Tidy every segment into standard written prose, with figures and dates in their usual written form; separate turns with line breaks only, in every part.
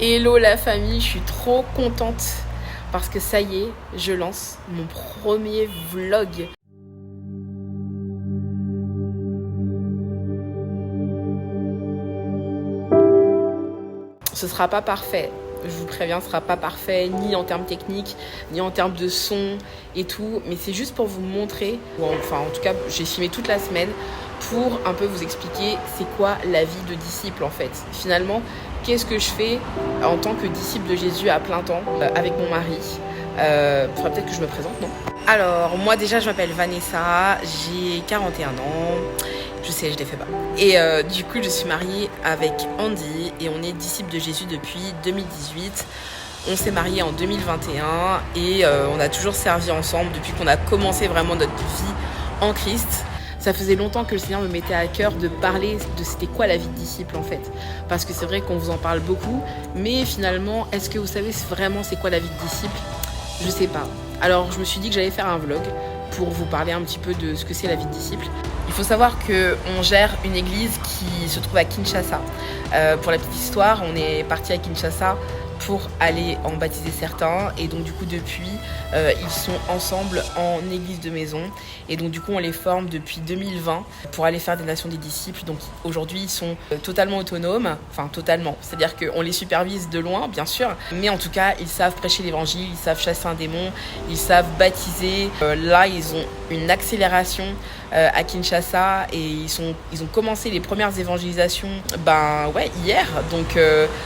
Hello la famille, je suis trop contente parce que ça y est, je lance mon premier vlog. Ce sera pas parfait, je vous préviens, ce sera pas parfait ni en termes techniques, ni en termes de son et tout, mais c'est juste pour vous montrer, enfin en tout cas j'ai filmé toute la semaine pour un peu vous expliquer c'est quoi la vie de disciple en fait. Finalement, qu'est-ce que je fais en tant que disciple de Jésus à plein temps avec mon mari. Faudrait peut-être que je me présente, non? Alors, moi déjà je m'appelle Vanessa, j'ai 41 ans. Je sais, je l'ai fait pas. Et du coup, je suis mariée avec Andy et on est disciples de Jésus depuis 2018. On s'est mariés en 2021 et on a toujours servi ensemble depuis qu'on a commencé vraiment notre vie en Christ. Ça faisait longtemps que le Seigneur me mettait à cœur de parler de c'était quoi la vie de disciple en fait. Parce que c'est vrai qu'on vous en parle beaucoup, mais finalement, est-ce que vous savez vraiment c'est quoi la vie de disciple? Je sais pas. Alors je me suis dit que j'allais faire un vlog pour vous parler un petit peu de ce que c'est la vie de disciple. Il faut savoir qu'on gère une église qui se trouve à Kinshasa. Pour la petite histoire, on est parti à Kinshasa pour aller en baptiser certains et donc du coup depuis ils sont ensemble en église de maison et donc du coup on les forme depuis 2020 pour aller faire des nations des disciples. Donc aujourd'hui ils sont totalement autonomes, enfin totalement, c'est à dire qu'on les supervise de loin bien sûr, mais en tout cas ils savent prêcher l'évangile, ils savent chasser un démon, ils savent baptiser. Là ils ont une accélération à Kinshasa et ils ont commencé les premières évangélisations hier, donc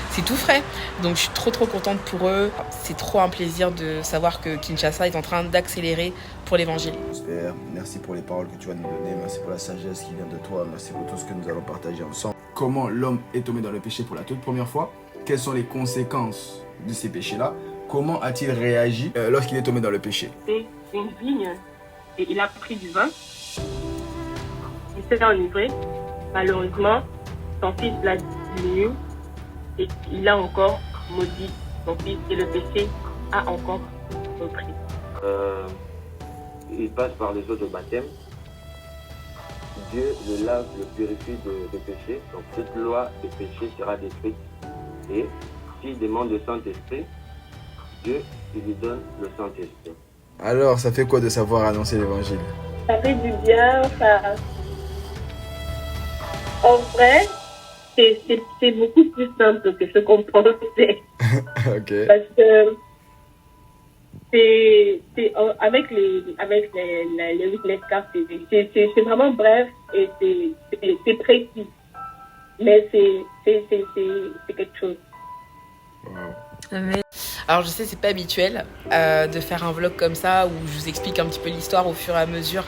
c'est tout frais, donc je suis trop contente pour eux. C'est trop un plaisir de savoir que Kinshasa est en train d'accélérer pour l'évangile.
Père, merci pour les paroles que tu vas nous donner, merci pour la sagesse qui vient de toi, merci pour tout ce que nous allons partager ensemble. Comment l'homme est tombé dans le péché pour la toute première fois, quelles sont les conséquences de ces péchés-là, comment a-t-il réagi lorsqu'il est tombé dans le péché?
C'est une vigne et il a pris du vin, il s'est enivré, malheureusement son fils l'a diminué et il a encore maudit son fils et le péché a encore repris.
Il passe par les eaux de baptême. Dieu le lave, le purifie de péché. Donc cette loi de péché sera détruite. Et s'il demande le Saint-Esprit, Dieu il lui donne le Saint-Esprit.
Alors, ça fait quoi de savoir annoncer l'évangile?
Ça fait du bien, ça... En vrai, c'est beaucoup plus simple que ce qu'on pensait.
Ok.
Parce que c'est avec les 8 cartes, c'est vraiment bref et c'est précis. Mais c'est quelque chose.
Wow.
Alors je sais c'est pas habituel de faire un vlog comme ça où je vous explique un petit peu l'histoire au fur et à mesure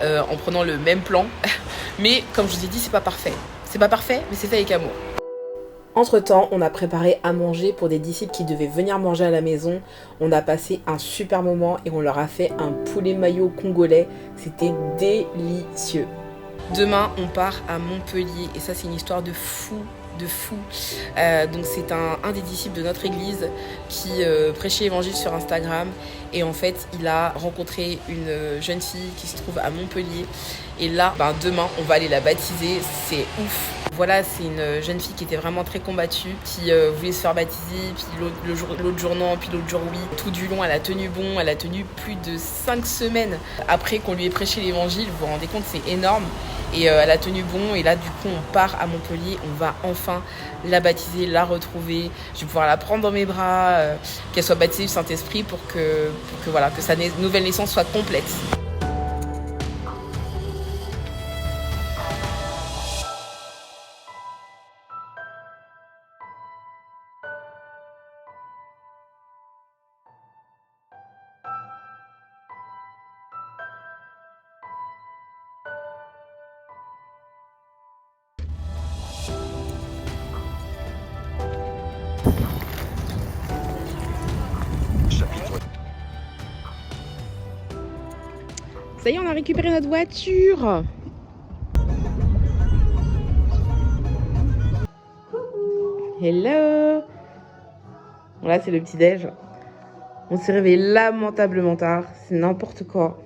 en prenant le même plan. Mais comme je vous ai dit, c'est pas parfait. C'est pas parfait, mais c'est fait avec amour. Entre-temps, on a préparé à manger pour des disciples qui devaient venir manger à la maison. On a passé un super moment et on leur a fait un poulet mayo congolais. C'était délicieux. Demain, on part à Montpellier et ça, c'est une histoire de fou. Donc c'est un des disciples de notre église qui prêchait l'évangile sur Instagram et en fait il a rencontré une jeune fille qui se trouve à Montpellier et là demain on va aller la baptiser, c'est ouf. Voilà, c'est une jeune fille qui était vraiment très combattue, qui voulait se faire baptiser, puis l'autre jour non, puis l'autre jour oui. Tout du long, elle a tenu bon, elle a tenu plus de 5 semaines après qu'on lui ait prêché l'évangile. Vous vous rendez compte, c'est énorme. Et elle a tenu bon et là du coup on part à Montpellier, on va enfin la baptiser, la retrouver, je vais pouvoir la prendre dans mes bras, qu'elle soit baptisée du Saint-Esprit pour que sa nouvelle naissance soit complète. Ça y est, on a récupéré notre voiture. Hello. Voilà, c'est le petit-déj. On s'est réveillé lamentablement tard. C'est n'importe quoi.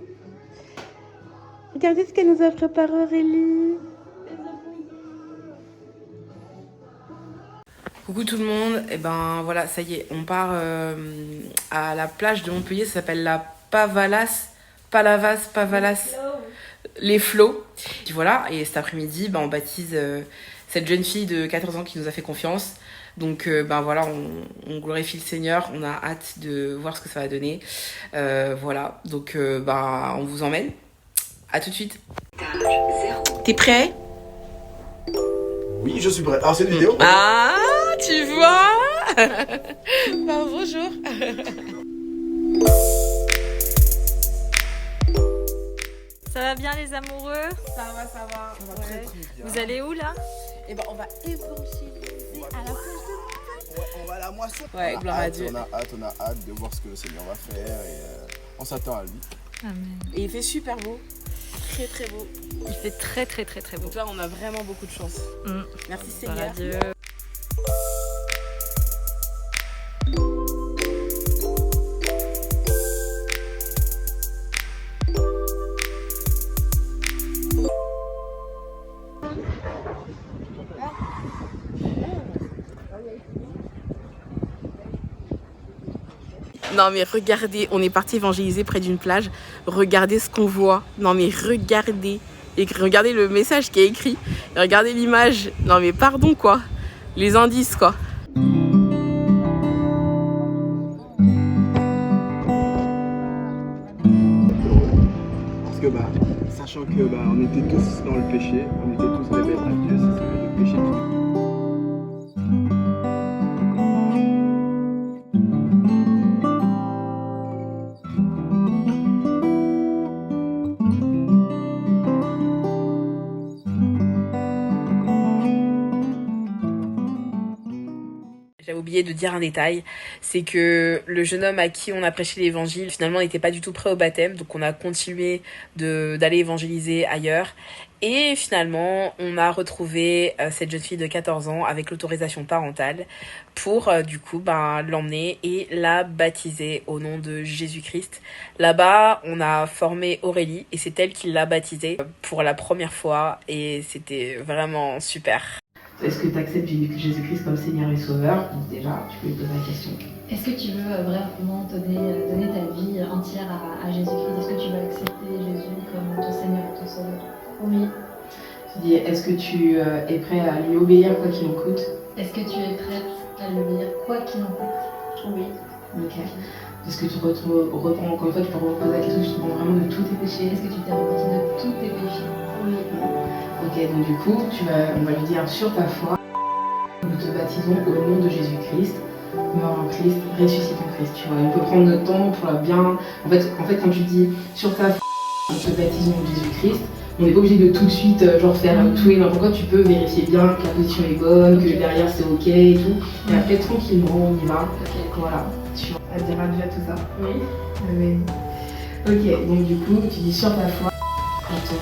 Regardez ce qu'elle nous a préparé, Aurélie. Coucou tout le monde, et ben voilà, ça y est, on part à la plage de Montpellier, ça s'appelle la Pavalas, les flots. Et voilà, et cet après-midi, ben, on baptise cette jeune fille de 14 ans qui nous a fait confiance. Donc ben voilà, on glorifie le Seigneur, on a hâte de voir ce que ça va donner. Voilà, donc ben on vous emmène. À tout de suite. T'es prêt?
Oui, je suis prêt. Ah, c'est une vidéo?
Ah, tu vois. Bah, bonjour.
Ça va bien les amoureux?
Ça va.
Ça va très très bien.
Vous allez où là?
Et ben on va évangéliser à la plage de...
Ouais, on va à la moisson.
Ouais,
On a
gloire à
hâte,
Dieu.
on a hâte de voir ce que le Seigneur va faire et on s'attend à lui.
Amen.
Et il fait super beau. Très très beau.
Il fait très beau.
Donc là on a vraiment beaucoup de chance. Merci
Gloire à
Seigneur.
Dieu.
Non mais regardez, on est parti évangéliser près d'une plage. Regardez ce qu'on voit. Non mais regardez. Et regardez le message qui est écrit. Et regardez l'image. Non mais pardon quoi. Les indices quoi.
Parce que sachant que on était tous dans le péché, on était tous rebelles à Dieu, c'est le péché qui...
J'avais oublié de dire un détail, c'est que le jeune homme à qui on a prêché l'évangile finalement n'était pas du tout prêt au baptême, donc on a continué d'aller évangéliser ailleurs. Et finalement, on a retrouvé cette jeune fille de 14 ans avec l'autorisation parentale pour du coup l'emmener et la baptiser au nom de Jésus-Christ. Là-bas, on a formé Aurélie et c'est elle qui l'a baptisée pour la première fois et c'était vraiment super. Est-ce que tu acceptes Jésus-Christ comme Seigneur et Sauveur? Déjà, tu peux lui poser la question.
Est-ce que tu veux vraiment donner ta vie entière à Jésus-Christ? Est-ce que tu veux accepter Jésus comme ton Seigneur et ton Sauveur? Oui.
Tu dis, est-ce que tu es prêt à lui obéir quoi qu'il en coûte?
Est-ce que tu es prête à lui obéir quoi qu'il en coûte? Oui.
Ok. Est-ce que tu reprends encore une fois, tu peux reposer la question, tu te rends vraiment de tous tes péchés?
Est-ce que tu t'es repenti de tous tes péchés? Oui.
Ok, donc du coup, on va lui dire sur ta foi, nous te baptisons au nom de Jésus-Christ, mort en Christ, ressuscité en Christ. Tu vois, on peut prendre notre temps pour la bien. En fait, quand tu dis sur ta foi, nous te baptisons au nom de Jésus-Christ, on n'est pas obligé de tout de suite faire tout et n'importe quoi. Tu peux vérifier bien que la position est bonne, que derrière c'est ok et tout. Et après, tranquillement, on y va.
Ok.
Voilà. Tu vois, elle dira déjà tout ça.
Oui.
Oui. Ok, donc du coup, tu dis sur ta foi. On te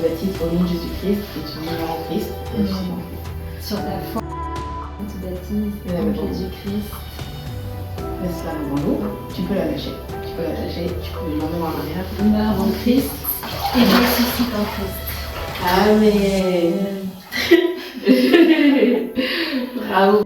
baptise au nom de Jésus-Christ et tu vis en Christ.
Sur ta foi, on te baptise au nom de Jésus-Christ.
Laisse-la devant l'eau. Tu peux la lâcher. Tu peux l'emmener en arrière.
Meurs en Christ et ressuscite en Christ.
Amen. Bravo.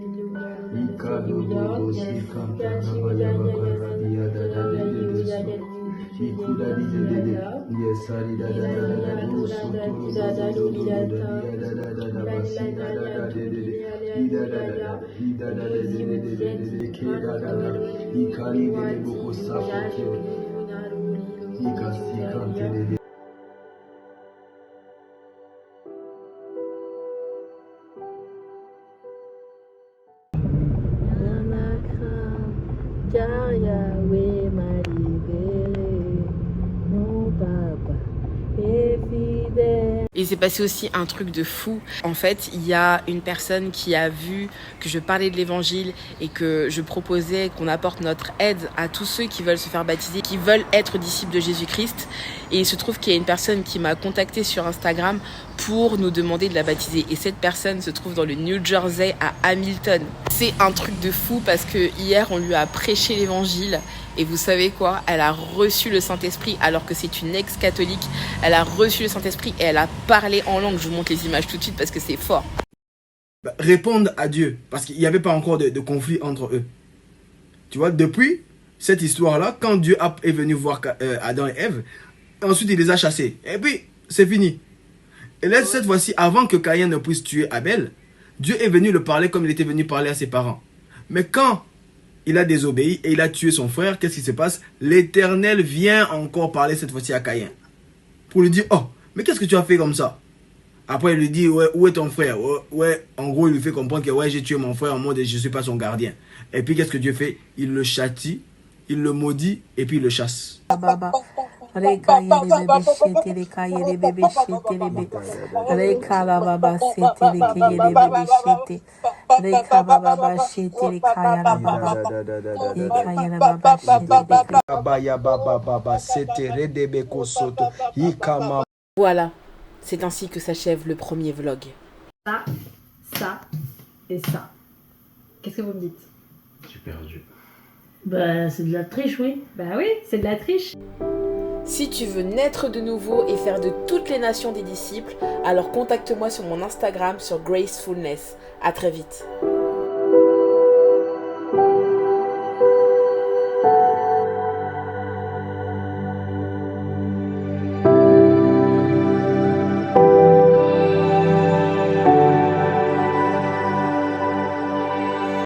Car Yahweh m'a libéré, mon papa est fidèle.
Et il s'est passé aussi un truc de fou. En fait, il y a une personne qui a vu que je parlais de l'évangile et que je proposais qu'on apporte notre aide à tous ceux qui veulent se faire baptiser, qui veulent être disciples de Jésus-Christ. Et il se trouve qu'il y a une personne qui m'a contacté sur Instagram pour nous demander de la baptiser. Et cette personne se trouve dans le New Jersey à Hamilton. C'est un truc de fou parce que hier, on lui a prêché l'évangile. Et vous savez quoi? Elle a reçu le Saint-Esprit alors que c'est une ex-catholique. Elle a reçu le Saint-Esprit et elle a parlé en langue. Je vous montre les images tout de suite parce que c'est fort.
répondent à Dieu. Parce qu'il n'y avait pas encore de conflit entre eux. Tu vois, depuis cette histoire-là, quand Dieu est venu voir Adam et Ève, ensuite il les a chassés. Et puis, c'est fini. Et là, cette fois-ci, avant que Caïn ne puisse tuer Abel, Dieu est venu le parler comme il était venu parler à ses parents. Mais quand il a désobéi et il a tué son frère, qu'est-ce qui se passe? L'Éternel vient encore parler cette fois-ci à Caïn. Pour lui dire, oh, mais qu'est-ce que tu as fait comme ça? Après, il lui dit, ouais, où est ton frère? Ouais, en gros, il lui fait comprendre que ouais, j'ai tué mon frère en mode je ne suis pas son gardien. Et puis, qu'est-ce que Dieu fait? Il le châtie, il le maudit et puis il le chasse.
Baba. Reka yele bebe shete, reka yele bebe shete lebe. Reka la baba sete, reka yele bebe shete. Reka baba shete, reka yala baba. Reka yala baba shete.
Abaya baba baba sete redebe kosoto ikama.
Voilà, c'est ainsi que s'achève le premier vlog.
Ça et ça. Qu'est-ce que vous me dites?
J'ai perdu.
Bah, c'est de la triche, oui. Bah oui, c'est de la triche.
Si tu veux naître de nouveau et faire de toutes les nations des disciples, alors contacte-moi sur mon Instagram sur Gracefulness. À très vite.